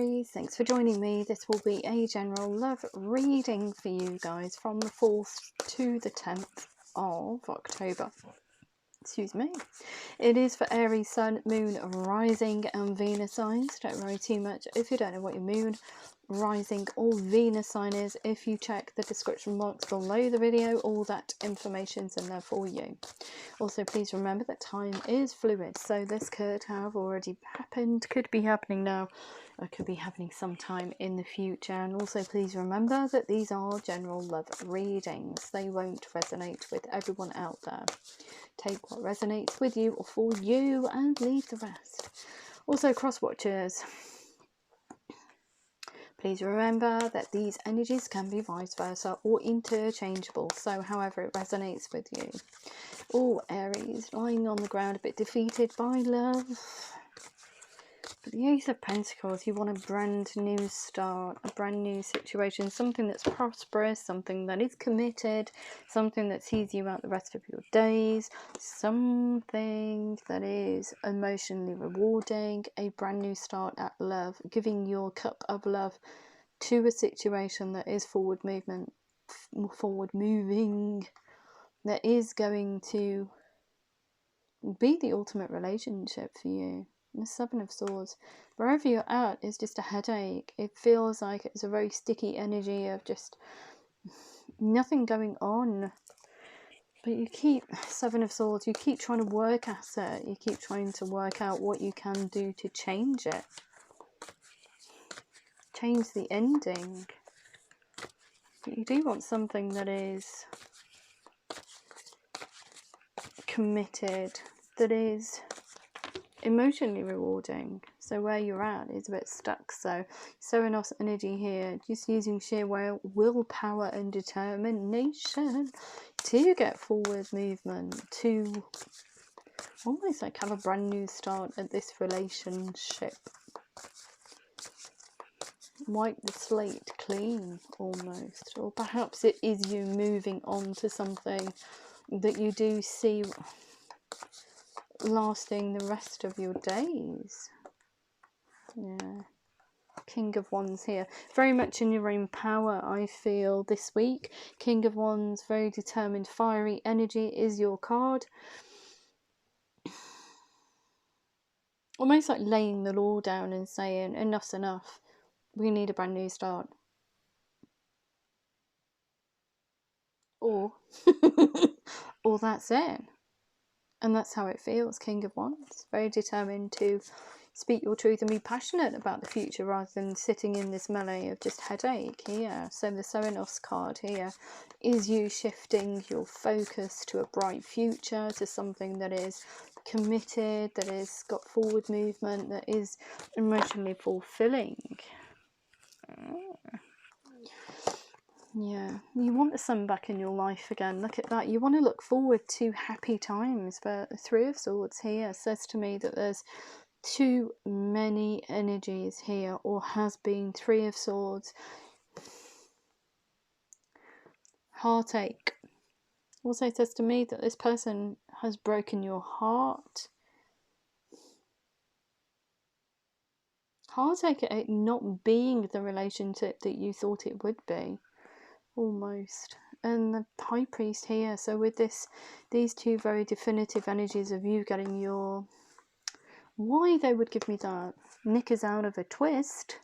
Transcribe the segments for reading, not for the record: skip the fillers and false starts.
Aries, thanks for joining me. This will be a general love reading for you guys from the 4th to the 10th of October. Excuse me. It is for Aries, Sun, Moon, Rising and Venus signs. Don't worry too much if you don't know what your Moon, Rising or Venus sign is. If you check the description box below the video, all that information's in there for you. Also, please remember that time is fluid, so this could have already happened, could be happening now, or could be happening sometime in the future. And also please remember that these are general love readings. They won't resonate with everyone out there. Take what resonates with you or for you and leave the rest. Also, cross watchers, please remember that these energies can be vice versa or interchangeable, so however it resonates with you. All Aries, lying on the ground a bit defeated by love. But the Ace of Pentacles, you want a brand new start, a brand new situation, something that's prosperous, something that is committed, something that sees you out the rest of your days, something that is emotionally rewarding, a brand new start at love, giving your cup of love to a situation that is forward moving, that is going to be the ultimate relationship for you. The Seven of Swords, wherever you're at, is just a headache. It feels like it's a very sticky energy of just nothing going on. But you keep, Seven of Swords, you keep trying to work at it. You keep trying to work out what you can do to change it. Change the ending. But you do want something that is committed, that is emotionally rewarding. So where you're at is a bit stuck. So Serenos energy here, just using sheer willpower and determination to get forward movement, to almost like have a brand new start at this relationship. Wipe the slate clean almost. Or perhaps it is you moving on to something that you do see lasting the rest of your days. Yeah. King of Wands here. Very much in your own power, I feel, this week. King of Wands, very determined, fiery energy is your card. Almost like laying the law down and saying, enough's enough. We need a brand new start. Or, or that's it. And that's how it feels, King of Wands. Very determined to speak your truth and be passionate about the future rather than sitting in this melee of just headache here. So the Serenos card here is you shifting your focus to a bright future, to something that is committed, that has got forward movement, that is emotionally fulfilling. Yeah, you want the sun back in your life again. Look at that. You want to look forward to happy times. But the Three of Swords here says to me that there's too many energies here, or has been. Three of Swords. Heartache. Also says to me that this person has broken your heart. Heartache at it not being the relationship that you thought it would be. Almost. And the High Priest here, so with these two very definitive energies of you getting your, why they would give me that, knickers out of a twist,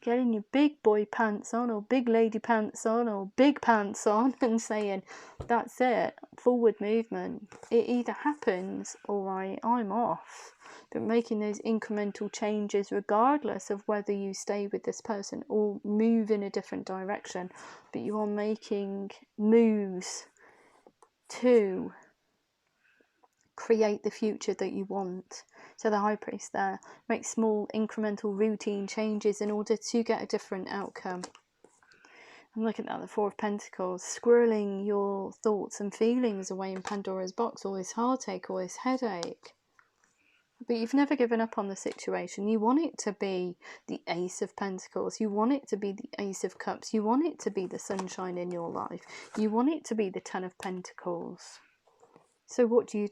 getting your big boy pants on, or big lady pants on, or big pants on, and saying, that's it, forward movement. It either happens, or I'm off. But making those incremental changes regardless of whether you stay with this person or move in a different direction, but you are making moves to create the future that you want. So the High Priest there makes small incremental routine changes in order to get a different outcome. And look at that, the Four of Pentacles, squirreling your thoughts and feelings away in Pandora's box, all this heartache, all this headache. But you've never given up on the situation. You want it to be the Ace of Pentacles. You want it to be the Ace of Cups. You want it to be the sunshine in your life. You want it to be the Ten of Pentacles. So what do?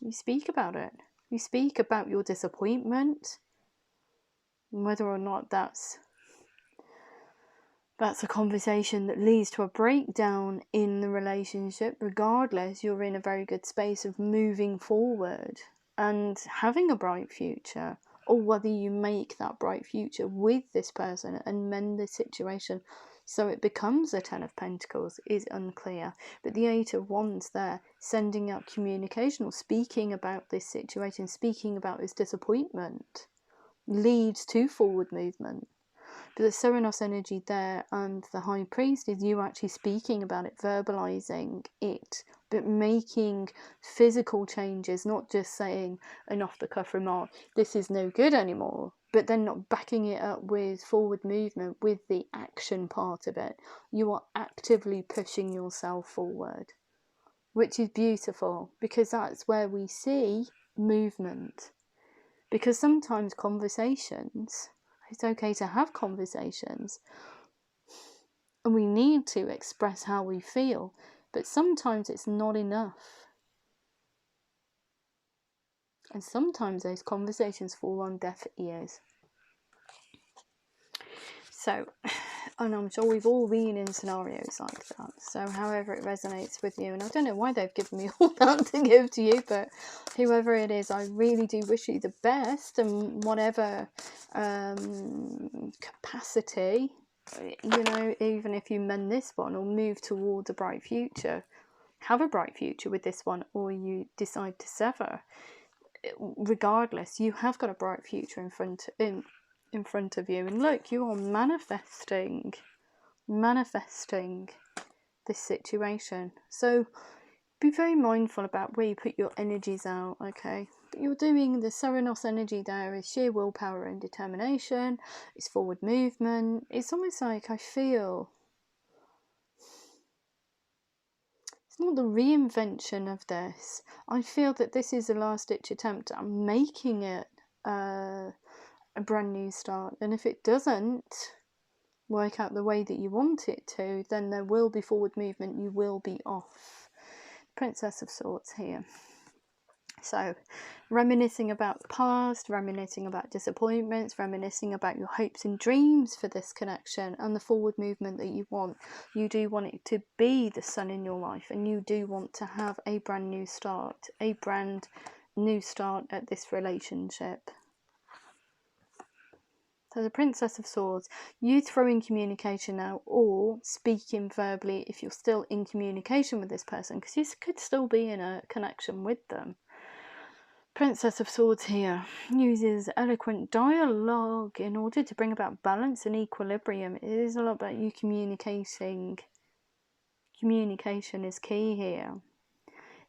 You speak about it. You speak about your disappointment. whether or not that's a conversation that leads to a breakdown in the relationship. Regardless, you're in a very good space of moving forward and having a bright future, or whether you make that bright future with this person and mend the situation so it becomes a 10 of Pentacles is unclear. But the 8 of Wands there, sending out communication or speaking about this situation, speaking about this disappointment, leads to forward movement. But the Serenos energy there and the High Priest is you actually speaking about it, verbalizing it, but making physical changes, not just saying an off-the-cuff remark, this is no good anymore, but then not backing it up with forward movement, with the action part of it. You are actively pushing yourself forward, which is beautiful, because that's where we see movement. Because sometimes conversations, it's okay to have conversations, and we need to express how we feel, but sometimes it's not enough. And sometimes those conversations fall on deaf ears. So, and I'm sure we've all been in scenarios like that. So however it resonates with you, and I don't know why they've given me all that to give to you, but whoever it is, I really do wish you the best, and whatever capacity, you know, even if you mend this one or move towards a bright future, have a bright future with this one, or you decide to sever, regardless, you have got a bright future in front of you. And look, you are manifesting this situation. So be very mindful about where you put your energies out, okay? But you're doing the Serenos energy there is sheer willpower and determination. It's forward movement. It's almost like I feel it's not the reinvention of this. I feel that this is a last-ditch attempt at making it a brand new start. And if it doesn't work out the way that you want it to, then there will be forward movement. You will be off. Princess of Swords here. So, reminiscing about the past, reminiscing about disappointments, reminiscing about your hopes and dreams for this connection and the forward movement that you want. You do want it to be the sun in your life, and you do want to have a brand new start at this relationship. So the Princess of Swords, you throwing communication out or speaking verbally if you're still in communication with this person, because you could still be in a connection with them. Princess of Swords here uses eloquent dialogue in order to bring about balance and equilibrium. It is a lot about you communicating. Communication is key here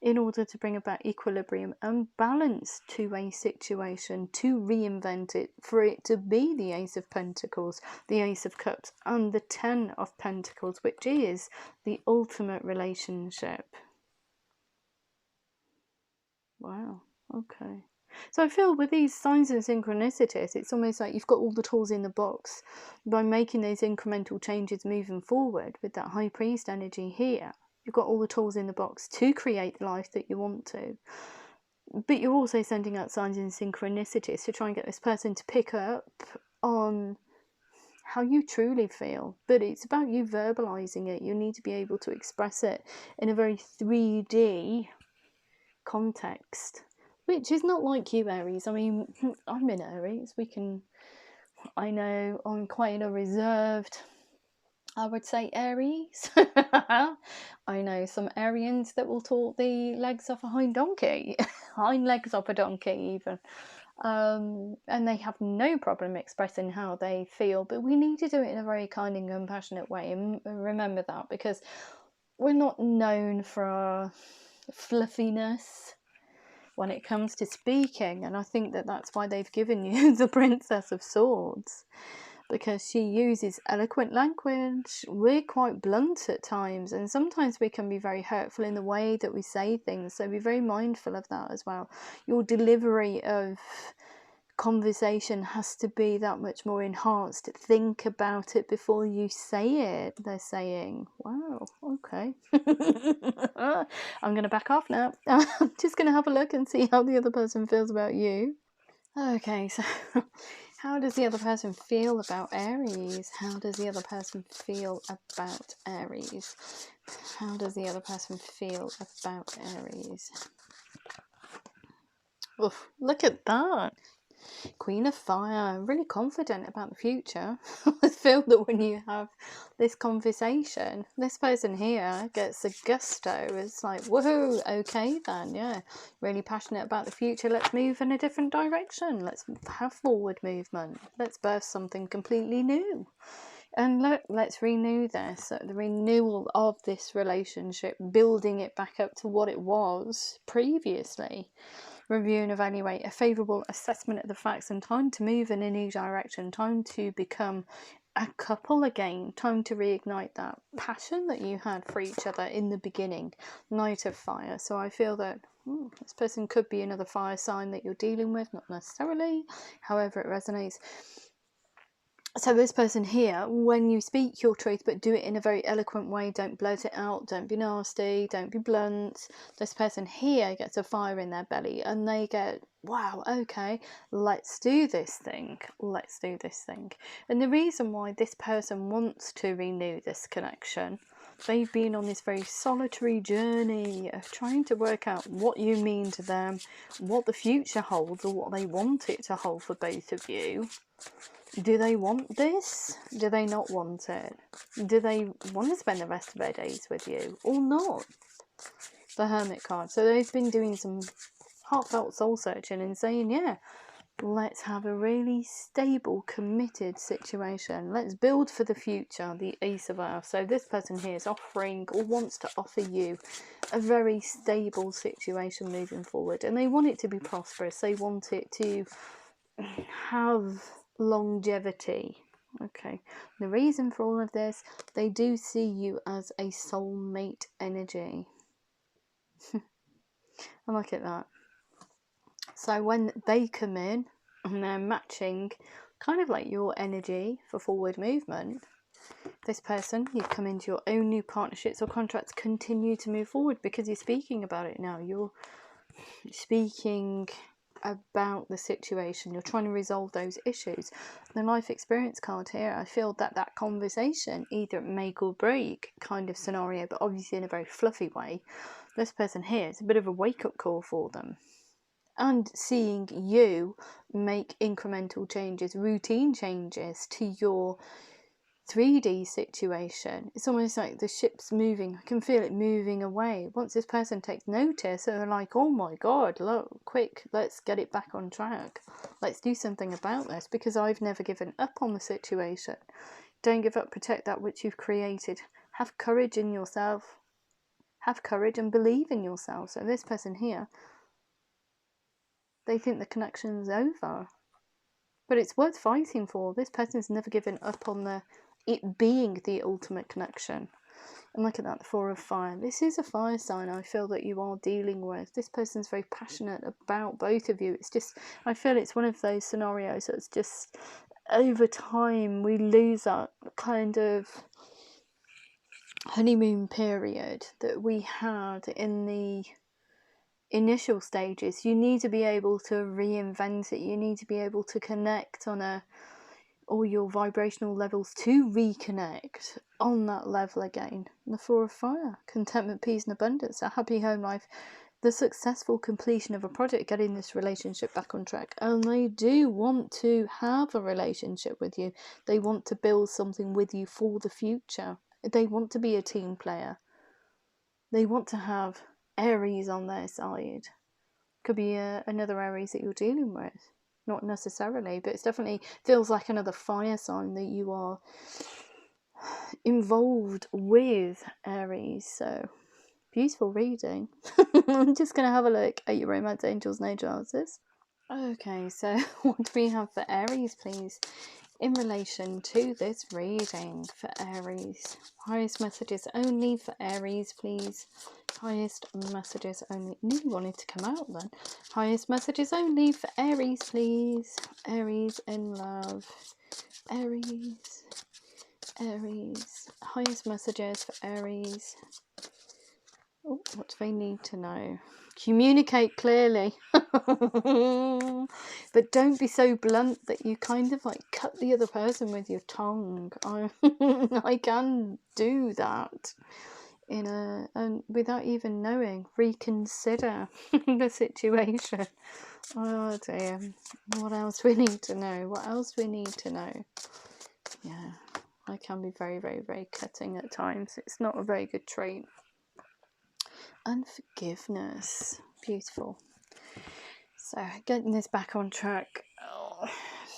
in order to bring about equilibrium and balance to a situation, to reinvent it, for it to be the Ace of Pentacles, the Ace of Cups, and the 10 of Pentacles, which is the ultimate relationship. Wow, okay. So I feel with these signs and synchronicities, it's almost like you've got all the tools in the box by making those incremental changes moving forward with that High Priest energy here. You've got all the tools in the box to create the life that you want to. But you're also sending out signs and synchronicities to try and get this person to pick up on how you truly feel. But it's about you verbalizing it. You need to be able to express it in a very 3D context, which is not like you, Aries. I mean, I'm in Aries. I know I'm quite a reserved, I would say, Aries. I know some Arians that will talk the legs off a hind donkey, hind legs off a donkey even, and they have no problem expressing how they feel, but we need to do it in a very kind and compassionate way, and remember that, because we're not known for our fluffiness when it comes to speaking, and I think that that's why they've given you the Princess of Swords, because she uses eloquent language. We're quite blunt at times, and sometimes we can be very hurtful in the way that we say things, so be very mindful of that as well. Your delivery of conversation has to be that much more enhanced. Think about it before you say it, they're saying. Wow, okay. I'm going to back off now. I'm just going to have a look and see how the other person feels about you. Okay, so How does the other person feel about Aries? How does the other person feel about Aries? How does the other person feel about Aries? Oof, look at that. Queen of Fire, really confident about the future. I feel that when you have this conversation, this person here gets a gusto. It's like, woohoo, okay then, yeah. Really passionate about the future. Let's move in a different direction. Let's have forward movement. Let's birth something completely new. And look, let's renew this, the renewal of this relationship, building it back up to what it was previously. Review and evaluate, a favourable assessment of the facts, and time to move in a new direction, time to become a couple again, time to reignite that passion that you had for each other in the beginning. Knight of Fire. So I feel that this person could be another fire sign that you're dealing with, not necessarily, however it resonates. So this person here, when you speak your truth, but do it in a very eloquent way, don't blurt it out, don't be nasty, don't be blunt. This person here gets a fire in their belly and they get, wow, okay, let's do this thing. Let's do this thing. And the reason why this person wants to renew this connection, they've been on this very solitary journey of trying to work out what you mean to them, what the future holds, or what they want it to hold for both of you. Do they want this? Do they not want it? Do they want to spend the rest of their days with you or not? The Hermit card. So they've been doing some heartfelt soul searching and saying, yeah, let's have a really stable, committed situation. Let's build for the future, the Ace of Earth. So this person here is offering or wants to offer you a very stable situation moving forward. And they want it to be prosperous. They want it to have longevity. Okay, the reason for all of this, they do see you as a soulmate energy. I look at that. So when they come in and they're matching kind of like your energy for forward movement, this person, you've come into your own new partnerships or contracts, continue to move forward because you're speaking about it now. You're speaking about the situation, you're trying to resolve those issues. The life experience card here, I feel that conversation, either make or break kind of scenario, but obviously in a very fluffy way. This person here is a bit of a wake-up call for them, and seeing you make incremental changes, routine changes to your 3D situation. It's almost like the ship's moving. I can feel it moving away. Once this person takes notice, they're like, oh my god, look, quick, let's get it back on track. Let's do something about this, because I've never given up on the situation. Don't give up, protect that which you've created. Have courage in yourself. Have courage and believe in yourself. So this person here, they think the connection's over. But it's worth fighting for. This person's never given up on it being the ultimate connection. And look at that, the Four of Fire. This is a fire sign I feel that you are dealing with. This person's very passionate about both of you. It's just, I feel it's one of those scenarios that's just, over time, we lose that kind of honeymoon period that we had in the initial stages. You need to be able to reinvent it. You need to be able to connect on all your vibrational levels to reconnect on that level again. The Four of Fire, contentment, peace and abundance, a happy home life, the successful completion of a project, getting this relationship back on track. And they do want to have a relationship with you. They want to build something with you for the future. They want to be a team player. They want to have Aries on their side. Could be another Aries that you're dealing with. Not necessarily, but it definitely feels like another fire sign that you are involved with, Aries. So, beautiful reading. I'm just going to have a look at your romance angels and angel answers. Okay, so what do we have for Aries, please, in relation to this reading for Aries? Highest messages only for Aries, please. Highest messages only. Knew you wanted to come out then. Highest messages only for Aries, please. Aries in love. Aries. Aries. Highest messages for Aries. Oh, what do they need to know? Communicate clearly. But don't be so blunt that you kind of like cut the other person with your tongue. I can do that and without even knowing. Reconsider the situation. Oh dear. What else we need to know? What else we need to know? Yeah, I can be very, very, very cutting at times. It's not a very good trait. And forgiveness. Beautiful. So getting this back on track. Oh,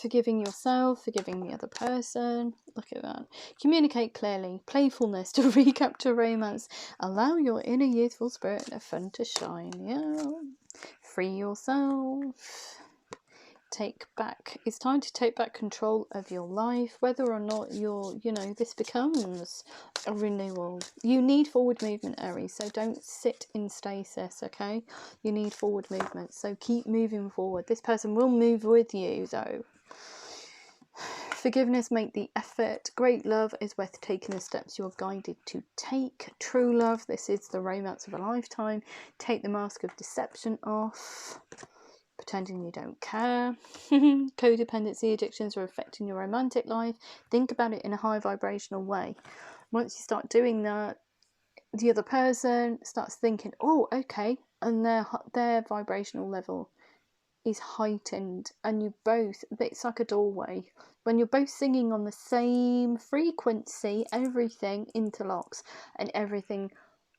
forgiving yourself, forgiving the other person. Look at that. Communicate clearly. Playfulness to recapture romance. Allow your inner youthful spirit and fun to shine. Yeah. Free yourself. Take back. It's time to take back control of your life, whether or not this becomes a renewal. You need forward movement, Aries, so don't sit in stasis, okay? You need forward movement, so keep moving forward. This person will move with you, though. Forgiveness, make the effort. Great love is worth taking the steps you're guided to take. True love, this is the romance of a lifetime. Take the mask of deception off. Pretending you don't care. Codependency, addictions are affecting your romantic life. Think about it in a high vibrational way. Once you start doing that, the other person starts thinking, oh, okay, and their vibrational level is heightened, and you both, it's like a doorway. When you're both singing on the same frequency, everything interlocks and everything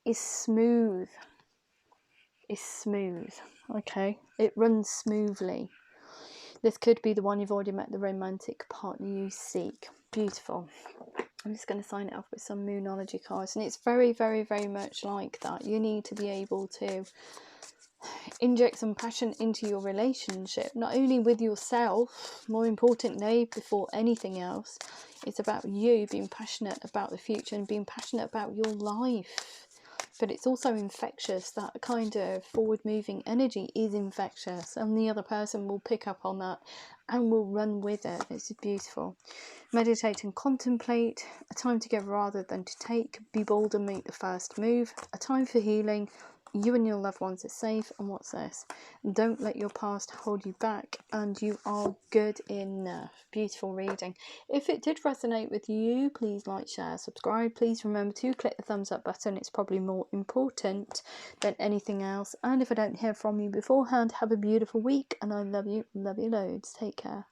is smooth. Okay, it runs smoothly. This could be the one you've already met, the romantic partner you seek. Beautiful. I'm just going to sign it off with some Moonology cards, and it's very, very, very much like that. You need to be able to inject some passion into your relationship, not only with yourself, more importantly, before anything else. It's about you being passionate about the future and being passionate about your life. But it's also infectious. That kind of forward moving energy is infectious, and the other person will pick up on that and will run with it. It's beautiful. Meditate and contemplate. A time to give rather than to take. Be bold and make the first move. A time for healing. You and your loved ones are safe. And what's this? Don't let your past hold you back, and you are good enough. Beautiful reading. If it did resonate with you, please like, share, subscribe. Please remember to click the thumbs up button. It's probably more important than anything else. And if I don't hear from you beforehand, have a beautiful week, and I love you loads. Take care.